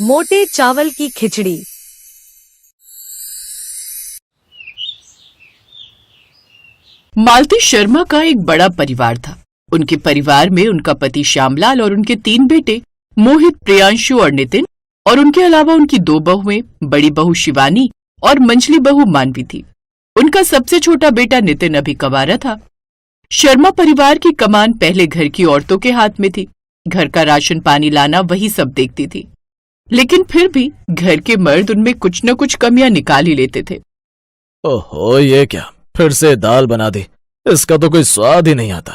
मोटे चावल की खिचड़ी। मालती शर्मा का एक बड़ा परिवार था। उनके परिवार में उनका पति श्यामलाल और उनके 3 बेटे मोहित, प्रियांशु और नितिन, और उनके अलावा उनकी 2 बहुएं, बड़ी बहू शिवानी और मंझली बहू मानवी थी। उनका सबसे छोटा बेटा नितिन अभी कवारा था। शर्मा परिवार की कमान पहले घर की औरतों के हाथ में थी। घर का राशन पानी लाना वही सब देखती थी, लेकिन फिर भी घर के मर्द उनमें कुछ न कुछ कमियां निकाल ही लेते थे। ओहो, ये क्या फिर से दाल बना दी? इसका तो कोई स्वाद ही नहीं आता।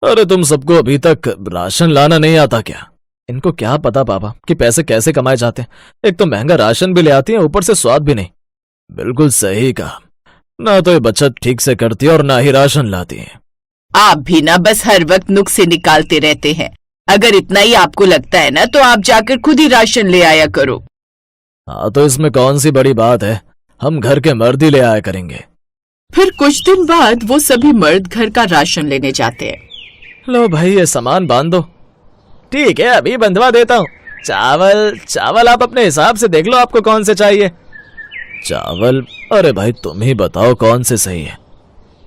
अरे तुम सबको अभी तक राशन लाना नहीं आता क्या? इनको क्या पता पापा कि पैसे कैसे कमाए जाते हैं। एक तो महंगा राशन भी ले आती है, ऊपर से स्वाद भी नहीं। बिल्कुल सही कहा, ना तो ये बचत ठीक से करती है और ना ही राशन लाती है। आप भी ना बस हर वक्त नुक्से निकालते रहते हैं। अगर इतना ही आपको लगता है ना तो आप जाकर खुद ही राशन ले आया करो। हाँ, तो इसमें कौन सी बड़ी बात है, हम घर के मर्द ही ले आया करेंगे। फिर कुछ दिन बाद वो सभी मर्द घर का राशन लेने जाते हैं। लो भाई, ये सामान बांध दो। ठीक है, अभी बंधवा देता हूँ। चावल आप अपने हिसाब से देख लो, आपको कौन से चाहिए। चावल? अरे भाई तुम ही बताओ कौन से सही है।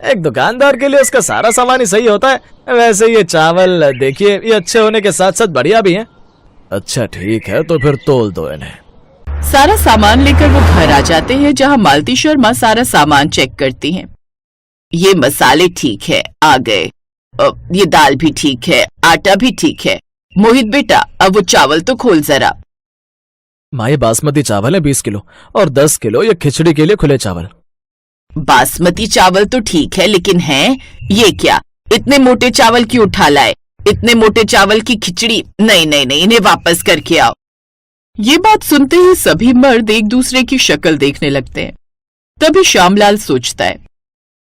एक दुकानदार के लिए उसका सारा सामान ही सही होता है। वैसे ये चावल देखिए, ये अच्छे होने के साथ साथ बढ़िया भी हैं। अच्छा ठीक है, तो फिर तोल दो इन्हें। सारा सामान लेकर वो घर आ जाते हैं, जहाँ मालती शर्मा सारा सामान चेक करती हैं। ये मसाले ठीक है, आ गए। ये दाल भी ठीक है, आटा भी ठीक है। मोहित बेटा, अब वो चावल तो खोल जरा। माँ, ये बासमती चावल है 20 किलो और 10 किलो ये खिचड़ी के लिए खुले चावल। बासमती चावल तो ठीक है, लेकिन है ये क्या? इतने मोटे चावल क्यों उठा लाए? इतने मोटे चावल की खिचड़ी नहीं नहीं नहीं, इन्हें वापस करके आओ। ये बात सुनते ही सभी मर्द एक दूसरे की शक्ल देखने लगते हैं। तभी श्यामलाल सोचता है,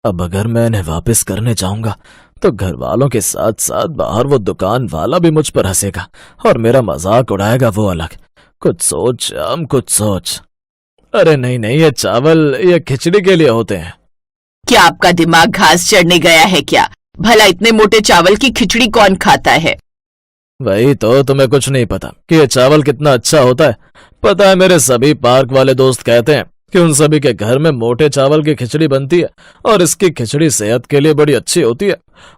अब अगर मैं इन्हें वापस करने जाऊंगा तो घर वालों के साथ साथ बाहर वो दुकान वाला भी मुझ पर हंसेगा और मेरा मजाक उड़ाएगा वो अलग। कुछ सोच हम, कुछ सोच। अरे नहीं नहीं, ये चावल ये खिचड़ी के लिए होते हैं। क्या आपका दिमाग घास चढ़ने गया है क्या? भला इतने मोटे चावल की खिचड़ी कौन खाता है? वही तो, तुम्हें कुछ नहीं पता कि ये चावल कितना अच्छा होता है। पता है, मेरे सभी पार्क वाले दोस्त कहते हैं कि उन सभी के घर में मोटे चावल की खिचड़ी बनती है और इसकी खिचड़ी सेहत के लिए बड़ी अच्छी होती है।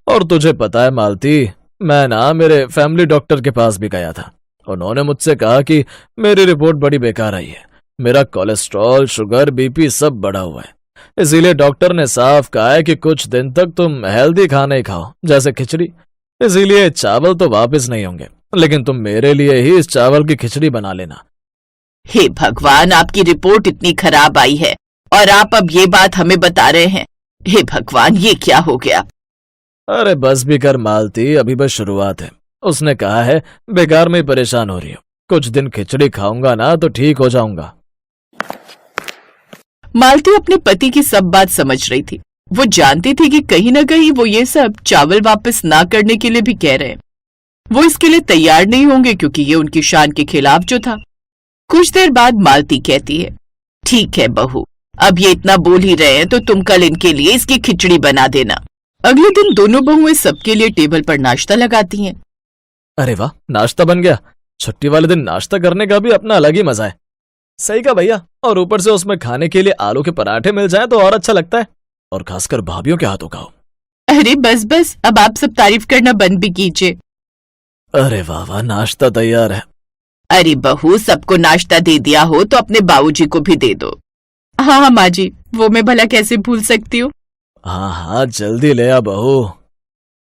और तुझे पता है मालती, मैं ना मेरे फैमिली डॉक्टर के पास भी गया था। उन्होंने मुझसे कहा कि मेरी रिपोर्ट बड़ी बेकार आई है। मेरा कोलेस्ट्रॉल, शुगर, बीपी सब बढ़ा हुआ है। इसीलिए डॉक्टर ने साफ कहा है कि कुछ दिन तक तुम हेल्दी खाना ही खाओ, जैसे खिचड़ी। इसीलिए चावल तो वापस नहीं होंगे, लेकिन तुम मेरे लिए ही इस चावल की खिचड़ी बना लेना। हे भगवान, आपकी रिपोर्ट इतनी खराब आई है और आप अब ये बात हमें बता रहे हैं। हे भगवान, ये क्या हो गया? अरे बस भी कर मालती, अभी बस शुरुआत है। उसने कहा है बेकार में परेशान हो रही हो, कुछ दिन खिचड़ी खाऊंगा ना तो ठीक हो जाऊंगा। मालती अपने पति की सब बात समझ रही थी। वो जानती थी कि कहीं न कहीं वो ये सब चावल वापस ना करने के लिए भी कह रहे हैं। वो इसके लिए तैयार नहीं होंगे, क्योंकि ये उनकी शान के खिलाफ जो था। कुछ देर बाद मालती कहती है, ठीक है बहू, अब ये इतना बोल ही रहे हैं तो तुम कल इनके लिए इसकी खिचड़ी बना देना। अगले दिन दोनों बहुएं सबके लिए टेबल पर नाश्ता लगाती हैं। अरे वाह, नाश्ता बन गया। छुट्टी वाले दिन नाश्ता करने का भी अपना अलग ही मजा है। सही कहा भैया, और ऊपर से उसमें खाने के लिए आलू के पराठे मिल जाए तो और अच्छा लगता है, और खासकर भाभीयों के हाथों का हो। अरे बस बस, अब आप सब तारीफ करना बंद भी कीजिए। अरे वाह वाह, नाश्ता तैयार है। अरे बहू, सबको नाश्ता दे दिया हो तो अपने बाबूजी को भी दे दो। हाँ हाँ माँ जी, वो मैं भला कैसे भूल सकती हूँ। हाँ हाँ, जल्दी ले आ बहू।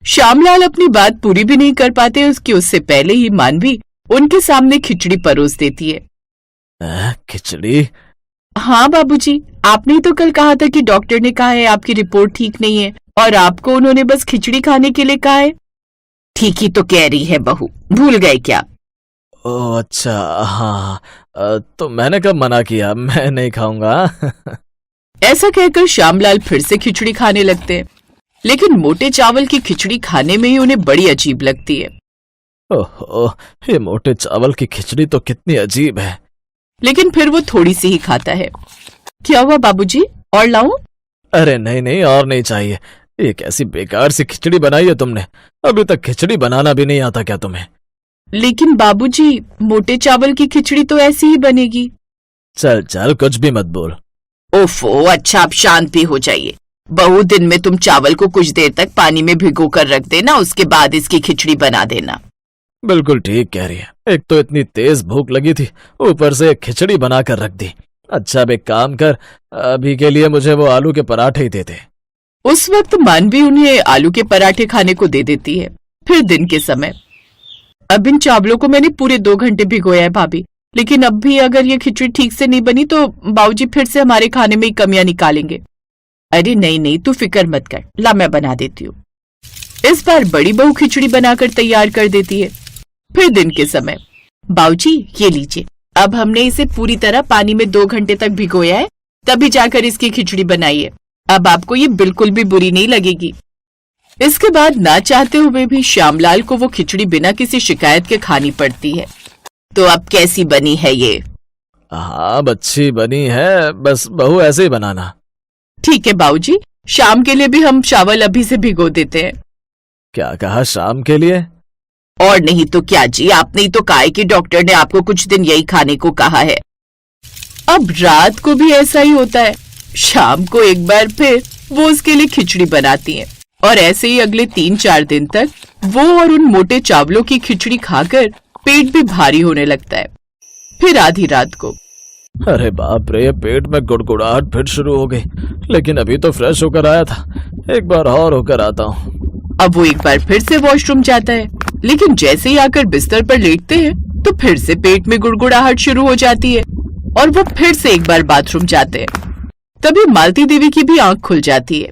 श्यामलाल अपनी बात पूरी भी नहीं कर पाते उससे पहले ही मानवी उनके सामने खिचड़ी परोस देती है। खिचड़ी? हाँ बाबूजी, आपने ही तो कल कहा था कि डॉक्टर ने कहा है आपकी रिपोर्ट ठीक नहीं है और आपको उन्होंने बस खिचड़ी खाने के लिए कहा है। ठीक ही तो कह रही है बहू, भूल गए क्या? ओह अच्छा, हाँ। तो मैंने कब मना किया, मैं नहीं खाऊंगा। ऐसा कहकर श्यामलाल फिर से खिचड़ी खाने लगते हैं, लेकिन मोटे चावल की खिचड़ी खाने में ही उन्हें बड़ी अजीब लगती है। ओहो, ये मोटे चावल की खिचड़ी तो कितनी अजीब है। लेकिन फिर वो थोड़ी सी ही खाता है। क्या हुआ बाबूजी, और लाऊं? अरे नहीं नहीं, और नहीं चाहिए। ये कैसी बेकार सी खिचड़ी बनाई है तुमने। अभी तक खिचड़ी बनाना भी नहीं आता क्या तुम्हें? लेकिन बाबूजी, मोटे चावल की खिचड़ी तो ऐसी ही बनेगी। चल चल, कुछ भी मत बोल। ओफो, अच्छा आप शांत भी हो जाइए। बहू, दिन में तुम चावल को कुछ देर तक पानी में भिगो कर रख देना, उसके बाद इसकी खिचड़ी बना देना। बिल्कुल ठीक कह रही है। एक तो इतनी तेज भूख लगी थी, ऊपर से एक खिचड़ी बना कर रख दी। अच्छा अब एक काम कर, अभी के लिए मुझे वो आलू के पराठे ही दे दे। उस वक्त मानवी उन्हें आलू के पराठे खाने को दे देती है। फिर दिन के समय, अब इन चावलों को मैंने पूरे 2 घंटे भिगोया है भाभी, लेकिन अब भी अगर ये खिचड़ी ठीक से नहीं बनी तो बाबूजी फिर से हमारे खाने में ही कमियां निकालेंगे। अरे नहीं नहीं, तू फिक्र मत कर, ला मैं बना देती हूँ। इस बार बड़ी बहू खिचड़ी बनाकर तैयार कर देती है। फिर दिन के समय, बाबूजी ये लीजिए, अब हमने इसे पूरी तरह पानी में 2 घंटे तक भिगोया है, तभी जाकर इसकी खिचड़ी बनाई है। अब आपको ये बिल्कुल भी बुरी नहीं लगेगी। इसके बाद ना चाहते हुए भी श्यामलाल को वो खिचड़ी बिना किसी शिकायत के खानी पड़ती है। तो अब कैसी बनी है ये? हाँ अच्छी बनी है, बस बहू ऐसे ही बनाना। ठीक है बाबूजी, शाम के लिए भी हम चावल अभी से भिगो देते हैं। क्या कहा, शाम के लिए? और नहीं तो क्या जी, आपने ही तो कहा है कि डॉक्टर ने आपको कुछ दिन यही खाने को कहा है। अब रात को भी ऐसा ही होता है। शाम को एक बार फिर वो उसके लिए खिचड़ी बनाती हैं और ऐसे ही अगले 3-4 दिन तक वो और उन मोटे चावलों की खिचड़ी खाकर पेट भी भारी होने लगता है। फिर आधी रात को, अरे बाप रे, पेट में गुड़गुड़ाहट फिर शुरू हो गई। लेकिन अभी तो फ्रेश होकर आया था, एक बार और होकर आता हूँ। अब वो एक बार फिर से वॉशरूम जाता है, लेकिन जैसे ही आकर बिस्तर पर लेटते हैं तो फिर से पेट में गुड़गुड़ाहट शुरू हो जाती है और वो फिर से एक बार बाथरूम जाते हैं। तभी मालती देवी की भी आंख खुल जाती है।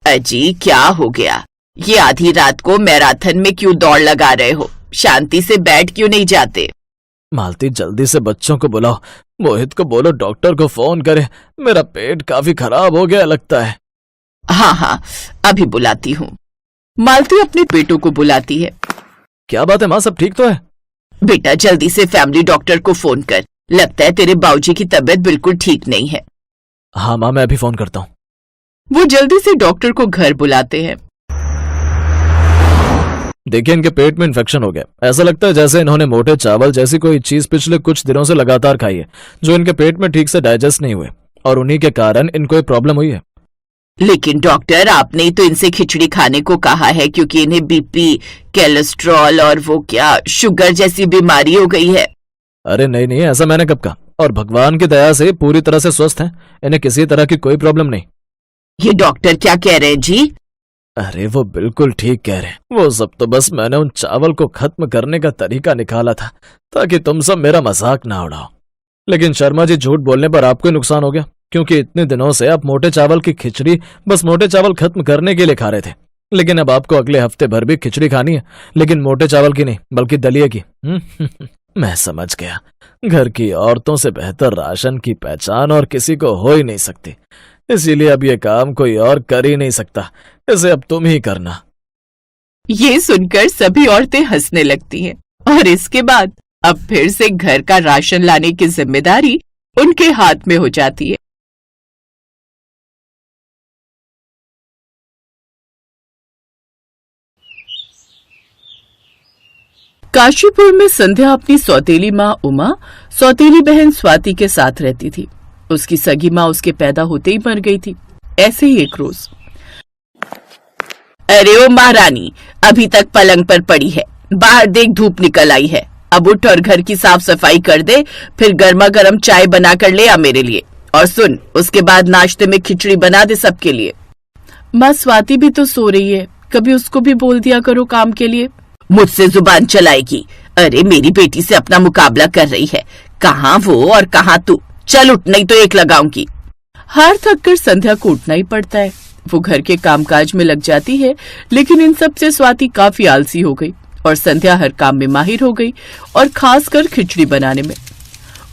अजी क्या हो गया, ये आधी रात को मैराथन में क्यों दौड़ लगा रहे हो? शांति से बैठ क्यों नहीं जाते? मालती जल्दी से बच्चों को बुलाओ, मोहित को बोलो डॉक्टर को फोन करे, मेरा पेट काफी खराब हो गया लगता है। हाँ हाँ, अभी बुलाती हूँ। मालती अपने बेटों को बुलाती है। क्या बात है माँ, सब ठीक तो है? बेटा जल्दी से फैमिली डॉक्टर को फोन कर, लगता है तेरे बाबूजी की तबीयत बिल्कुल ठीक नहीं है। हाँ माँ, मैं अभी फोन करता हूँ। वो जल्दी से डॉक्टर को घर बुलाते हैं। देखिए इनके पेट में इन्फेक्शन हो गया, ऐसा लगता है जैसे इन्होंने मोटे चावल जैसी कोई चीज पिछले कुछ दिनों से लगातार खाई है, जो इनके पेट में ठीक से डाइजेस्ट नहीं हुए और उन्हीं के कारण इनको ये प्रॉब्लम हुई है। लेकिन डॉक्टर, आपने ही तो इनसे खिचड़ी खाने को कहा है, क्योंकि इन्हें बीपी, कोलेस्ट्रॉल और वो क्या शुगर जैसी बीमारी हो गई है। अरे नहीं नहीं, ऐसा मैंने कब कहा, और भगवान की दया से पूरी तरह से स्वस्थ हैं, इन्हें किसी तरह की कोई प्रॉब्लम नहीं। ये डॉक्टर क्या कह रहे हैं जी? अरे वो बिल्कुल ठीक कह रहे हैं, वो सब तो बस मैंने उन चावल को खत्म करने का तरीका निकाला था ताकि तुम सब मेरा मजाक ना उड़ाओ। लेकिन शर्मा जी झूठ बोलने पर आपको ही नुकसान हो गया, क्योंकि इतने दिनों से आप मोटे चावल की खिचड़ी बस मोटे चावल खत्म करने के लिए खा रहे थे, लेकिन अब आपको अगले हफ्ते भर भी खिचड़ी खानी है, लेकिन मोटे चावल की नहीं बल्कि दलिए की। मैं समझ गया, घर की औरतों से बेहतर राशन की पहचान और किसी को हो ही नहीं सकती, इसीलिए अब ये काम कोई और कर ही नहीं सकता, इसे अब तुम ही करना। ये सुनकर सभी औरतें हंसने लगती हैं और इसके बाद अब फिर से घर का राशन लाने की जिम्मेदारी उनके हाथ में हो जाती है। काशीपुर में संध्या अपनी सौतेली माँ उमा, सौतेली बहन स्वाति के साथ रहती थी। उसकी सगी माँ उसके पैदा होते ही मर गई थी। ऐसे ही एक रोज, अरे ओ महारानी, अभी तक पलंग पर पड़ी है, बाहर देख धूप निकल आई है, अब उठ और घर की साफ सफाई कर दे, फिर गर्मा गर्म चाय बना कर ले आ मेरे लिए, और सुन उसके बाद नाश्ते में खिचड़ी बना दे सबके लिए। माँ स्वाति भी तो सो रही है, कभी उसको भी बोल दिया करो काम के लिए। मुझसे जुबान चलाएगी? अरे मेरी बेटी से अपना मुकाबला कर रही है, कहाँ वो और कहाँ तू, चल उठ नहीं तो एक लगाऊंगी। हार थक कर संध्या को उठना ही पड़ता है। वो घर के कामकाज में लग जाती है, लेकिन इन सब से स्वाति काफी आलसी हो गई और संध्या हर काम में माहिर हो गई, और खासकर खिचड़ी बनाने में।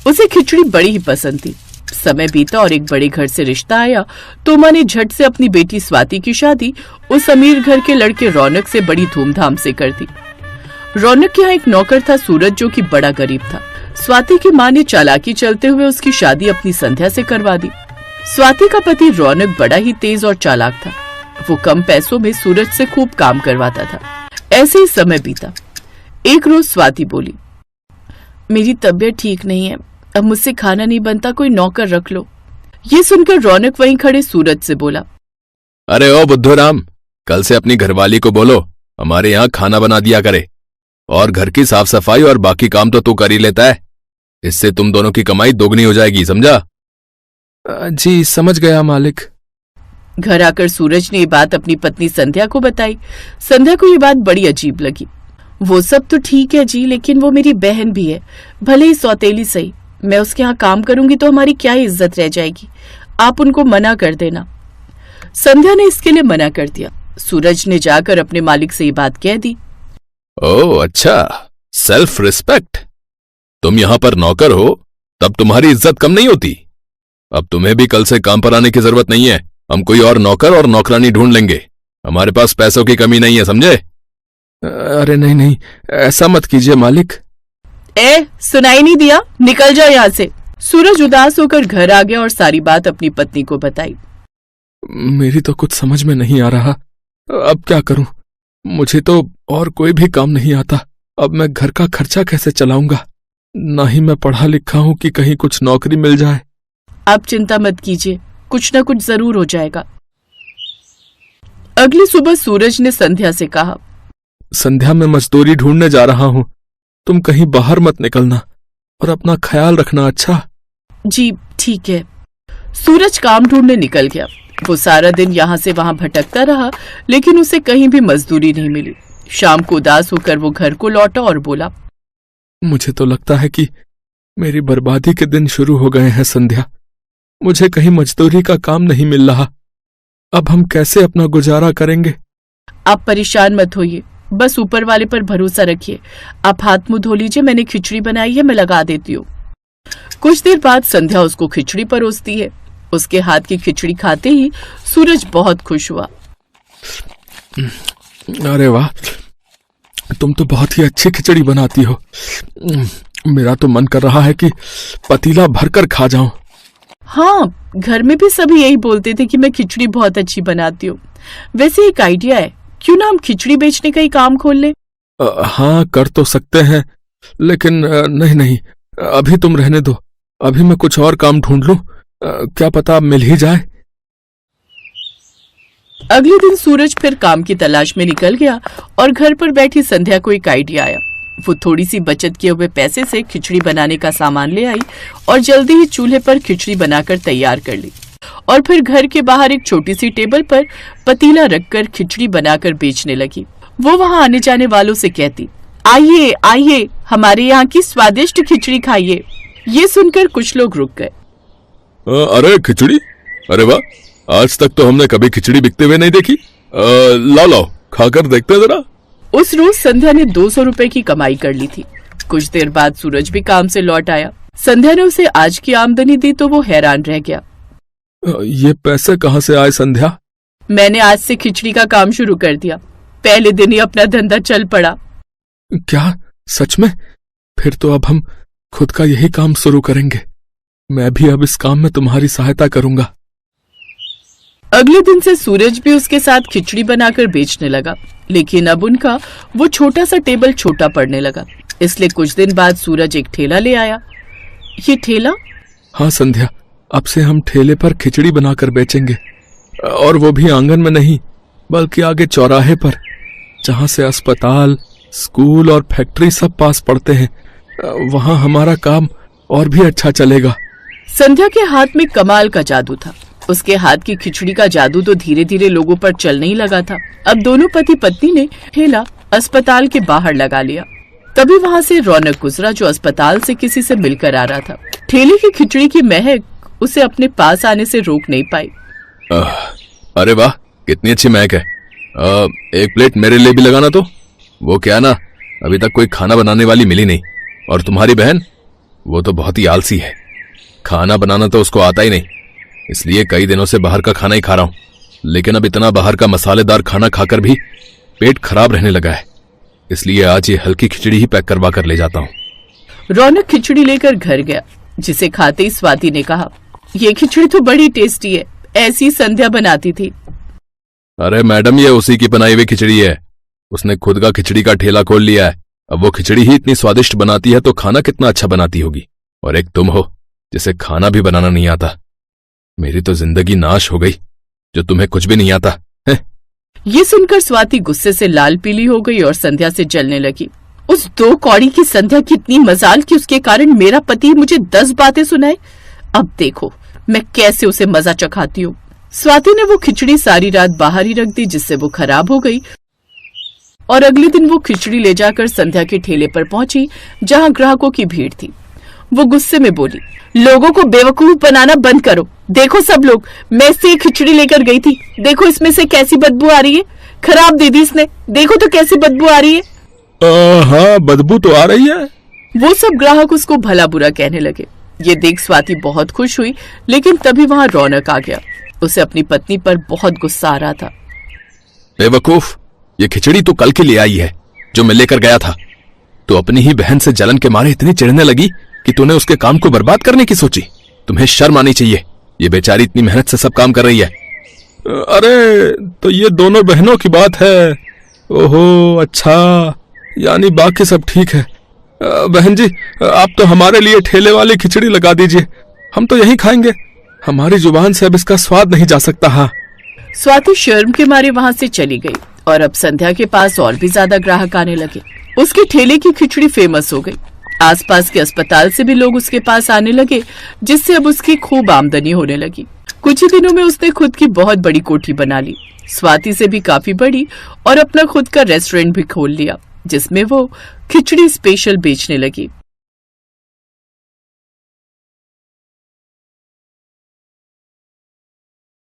उसे खिचड़ी बड़ी ही पसंद थी। समय बीता और एक बड़े घर से रिश्ता आया तो माँ ने झट से अपनी बेटी स्वाति की शादी उस अमीर घर के लड़के रौनक से बड़ी धूमधाम से कर दी। रौनक के यहाँ एक नौकर था सूरज, जो कि बड़ा गरीब था। स्वाति की माँ ने चालाकी चलते हुए उसकी शादी अपनी संध्या से करवा दी। स्वाति का पति रौनक बड़ा ही तेज और चालाक था। वो कम पैसों में सूरज से खूब काम करवाता था। ऐसे ही समय बीता। एक रोज स्वाति बोली, मेरी तबीयत ठीक नहीं है, अब मुझसे खाना नहीं बनता, कोई नौकर रख लो। ये सुनकर रौनक वहीं खड़े सूरज से बोला, अरे ओ बुद्धूराम, कल से अपनी घरवाली को बोलो हमारे यहाँ खाना बना दिया करे, और घर की साफ सफाई और बाकी काम तो तू कर ही लेता है, इससे तुम दोनों की कमाई दोगुनी हो जाएगी, समझा? जी समझ गया मालिक। घर आकर सूरज ने ये बात अपनी पत्नी संध्या को बताई। संध्या को ये बात बड़ी अजीब लगी। वो सब तो ठीक है जी, लेकिन वो मेरी बहन भी है, भले ही सौतेली सही। मैं उसके यहाँ काम करूंगी तो हमारी क्या इज्जत रह जाएगी, आप उनको मना कर देना। संध्या ने इसके लिए मना कर दिया। सूरज ने जाकर अपने मालिक से ये बात कह दी। ओह अच्छा, सेल्फ रिस्पेक्ट। तुम यहाँ पर नौकर हो तब तुम्हारी इज्जत कम नहीं होती। अब तुम्हें भी कल से काम पर आने की जरूरत नहीं है, हम कोई और नौकर और नौकरानी ढूंढ लेंगे, हमारे पास पैसों की कमी नहीं है, समझे? अरे नहीं नहीं, ऐसा मत कीजिए मालिक। सुनाई नहीं दिया, निकल जाओ यहाँ से। सूरज उदास होकर घर आ गया और सारी बात अपनी पत्नी को बताई। मेरी तो कुछ समझ में नहीं आ रहा, अब क्या करूं? मुझे तो और कोई भी काम नहीं आता, अब मैं घर का खर्चा कैसे चलाऊंगा? ना ही मैं पढ़ा लिखा हूं कि कहीं कुछ नौकरी मिल जाए। आप चिंता मत कीजिए, कुछ ना कुछ जरूर हो जाएगा। अगली सुबह सूरज ने संध्या से कहा, संध्या मैं मजदूरी ढूंढने जा रहा हूं, तुम कहीं बाहर मत निकलना और अपना ख्याल रखना, अच्छा? जी ठीक है। सूरज काम ढूंढने निकल गया। वो सारा दिन यहाँ से वहां भटकता रहा, लेकिन उसे कहीं भी मजदूरी नहीं मिली। शाम को उदास होकर वो घर को लौटा और बोला, मुझे तो लगता है कि मेरी बर्बादी के दिन शुरू हो गए हैं संध्या। मुझे कहीं मजदूरी का काम नहीं मिल रहा, अब हम कैसे अपना गुजारा करेंगे? आप परेशान मत होइए, बस ऊपर वाले पर भरोसा रखिए। आप हाथ मुंह धो लीजिए, मैंने खिचड़ी बनाई है, मैं लगा देती हूँ। कुछ देर बाद संध्या उसको खिचड़ी परोसती है। उसके हाथ की खिचड़ी खाते ही सूरज बहुत खुश हुआ। अरे वाह, तुम तो बहुत ही अच्छी खिचड़ी बनाती हो। मेरा तो मन कर रहा है कि पतीला भरकर खा जाऊं। हाँ, घर में भी सभी यही बोलते थे कि मैं खिचड़ी बहुत अच्छी बनाती हूँ। वैसे एक आइडिया है, क्यों ना हम खिचड़ी बेचने का ही काम खोल लें? हाँ कर तो सकते हैं, लेकिन नहीं नहीं, अभी तुम रहने दो, अभी मैं कुछ और काम ढूंढ लूं, क्या पता मिल ही जाए। अगले दिन सूरज फिर काम की तलाश में निकल गया और घर पर बैठी संध्या को एक आइडिया आया। वो थोड़ी सी बचत किए हुए पैसे से खिचड़ी बनाने का सामान ले आई और जल्दी ही चूल्हे पर खिचड़ी बनाकर तैयार कर ली और फिर घर के बाहर एक छोटी सी टेबल पर पतीला रखकर खिचड़ी बनाकर बेचने लगी। वो वहां आने जाने वालों से कहती, आइए आइए, हमारे यहाँ की स्वादिष्ट खिचड़ी खाइए। ये सुनकर कुछ लोग रुक गए। अरे खिचड़ी, अरे वाह, आज तक तो हमने कभी खिचड़ी बिकते हुए नहीं देखी। लाओ लाओ, खाकर देखते हैं जरा। उस रोज संध्या ने 200 रुपए की कमाई कर ली थी। कुछ देर बाद सूरज भी काम से लौट आया। संध्या ने उसे आज की आमदनी दी तो वो हैरान रह गया। ये पैसे कहाँ से आए संध्या? मैंने आज से खिचड़ी का काम शुरू कर दिया, पहले दिन ही अपना धंधा चल पड़ा। क्या सच में? फिर तो अब हम खुद का यही काम शुरू करेंगे। मैं भी अब इस काम में तुम्हारी सहायता करूंगा। अगले दिन से सूरज भी उसके साथ खिचड़ी बनाकर बेचने लगा, लेकिन अब उनका वो छोटा सा टेबल छोटा पड़ने लगा। इसलिए कुछ दिन बाद सूरज एक ठेला ले आया। ये ठेला? हाँ संध्या, अब से हम ठेले पर खिचड़ी बनाकर बेचेंगे, और वो भी आंगन में नहीं बल्कि आगे चौराहे पर, जहाँ से अस्पताल, स्कूल और फैक्ट्री सब पास पड़ते हैं। वहाँ हमारा काम और भी अच्छा चलेगा। संध्या के हाथ में कमाल का जादू था। उसके हाथ की खिचड़ी का जादू तो धीरे धीरे लोगों पर चलने ही लगा था। अब दोनों पति पत्नी ने ठेला अस्पताल के बाहर लगा लिया। तभी वहाँ से रौनक गुजरा, जो अस्पताल से किसी से मिलकर आ रहा था। ठेले की खिचड़ी की महक उसे अपने पास आने से रोक नहीं पाई। अरे वाह, कितनी अच्छी महक है। एक प्लेट मेरे लिए भी लगाना तो। वो क्या ना, अभी तक कोई खाना बनाने वाली मिली नहीं, और तुम्हारी बहन वो तो बहुत ही आलसी है, खाना बनाना तो उसको आता ही नहीं, इसलिए कई दिनों से बाहर का खाना ही खा रहा हूं। लेकिन अब इतना बाहर का मसालेदार खाना खाकर भी पेट खराब रहने लगा है, इसलिए आज ये हल्की खिचड़ी ही पैक करवा कर ले जाता हूं। रौनक खिचड़ी लेकर घर गया, जिसे खाते ही स्वाति ने कहा, ये खिचड़ी तो बड़ी टेस्टी है, ऐसी संध्या बनाती थी। अरे मैडम, ये उसी की बनाई हुई खिचड़ी है, उसने खुद का खिचड़ी का ठेला खोल लिया है, अब वो खिचड़ी ही इतनी स्वादिष्ट बनाती है तो खाना कितना अच्छा बनाती होगी। और एक तुम हो जिसे खाना भी बनाना नहीं आता। मेरी तो जिंदगी नाश हो गई जो तुम्हें कुछ भी नहीं आता है। ये सुनकर स्वाति गुस्से से लाल पीली हो गई और संध्या से जलने लगी। उस 2 कौड़ी की संध्या की इतनी मजाल कि उसके कारण मेरा पति मुझे 10 बातें सुनाए। अब देखो मैं कैसे उसे मजा चखाती हूँ। स्वाति ने वो खिचड़ी सारी रात बाहर ही रख दी, जिससे वो खराब हो गई। और अगले दिन वो खिचड़ी ले जाकर संध्या के ठेले पर पहुंची, जहां ग्राहकों की भीड़ थी। वो गुस्से में बोली, लोगों को बेवकूफ बनाना बंद करो। देखो सब लोग, मैं इससे खिचड़ी लेकर गई थी, देखो इसमें से कैसी बदबू आ रही है। खराब दे दी इसने, देखो तो कैसी बदबू आ रही है। हाँ, बदबू तो आ रही है। वो सब ग्राहक उसको भला बुरा कहने लगे। ये देख स्वाति बहुत खुश हुई, लेकिन तभी वहां रौनक आ गया। उसे अपनी पत्नी पर बहुत गुस्सा आ रहा था। बेवकूफ, ये खिचड़ी तो कल के लिए आई है जो मैं लेकर गया था। तो अपनी ही बहन से जलन के मारे इतनी चिढ़ने लगी कि तूने उसके काम को बर्बाद करने की सोची। तुम्हें शर्म आनी चाहिए। ये बेचारी इतनी मेहनत से सब काम कर रही है। अरे तो ये दोनों बहनों की बात है। ओहो अच्छा, यानी बाकी सब ठीक है। बहन जी, आप तो हमारे लिए ठेले वाली खिचड़ी लगा दीजिए, हम तो यही खाएंगे। हमारी जुबान से अब इसका स्वाद नहीं जा सकता। हाँ। स्वाति शर्म के मारे वहां से चली गई और अब संध्या के पास और भी ज्यादा ग्राहक आने लगे। उसके ठेले की खिचड़ी फेमस हो गई। आसपास के अस्पताल से भी लोग उसके पास आने लगे, जिससे अब उसकी खूब आमदनी होने लगी। कुछ ही दिनों में उसने खुद की बहुत बड़ी कोठी बना ली, स्वाति से भी काफी बड़ी, और अपना खुद का रेस्टोरेंट भी खोल लिया, जिसमें वो खिचड़ी स्पेशल बेचने लगी।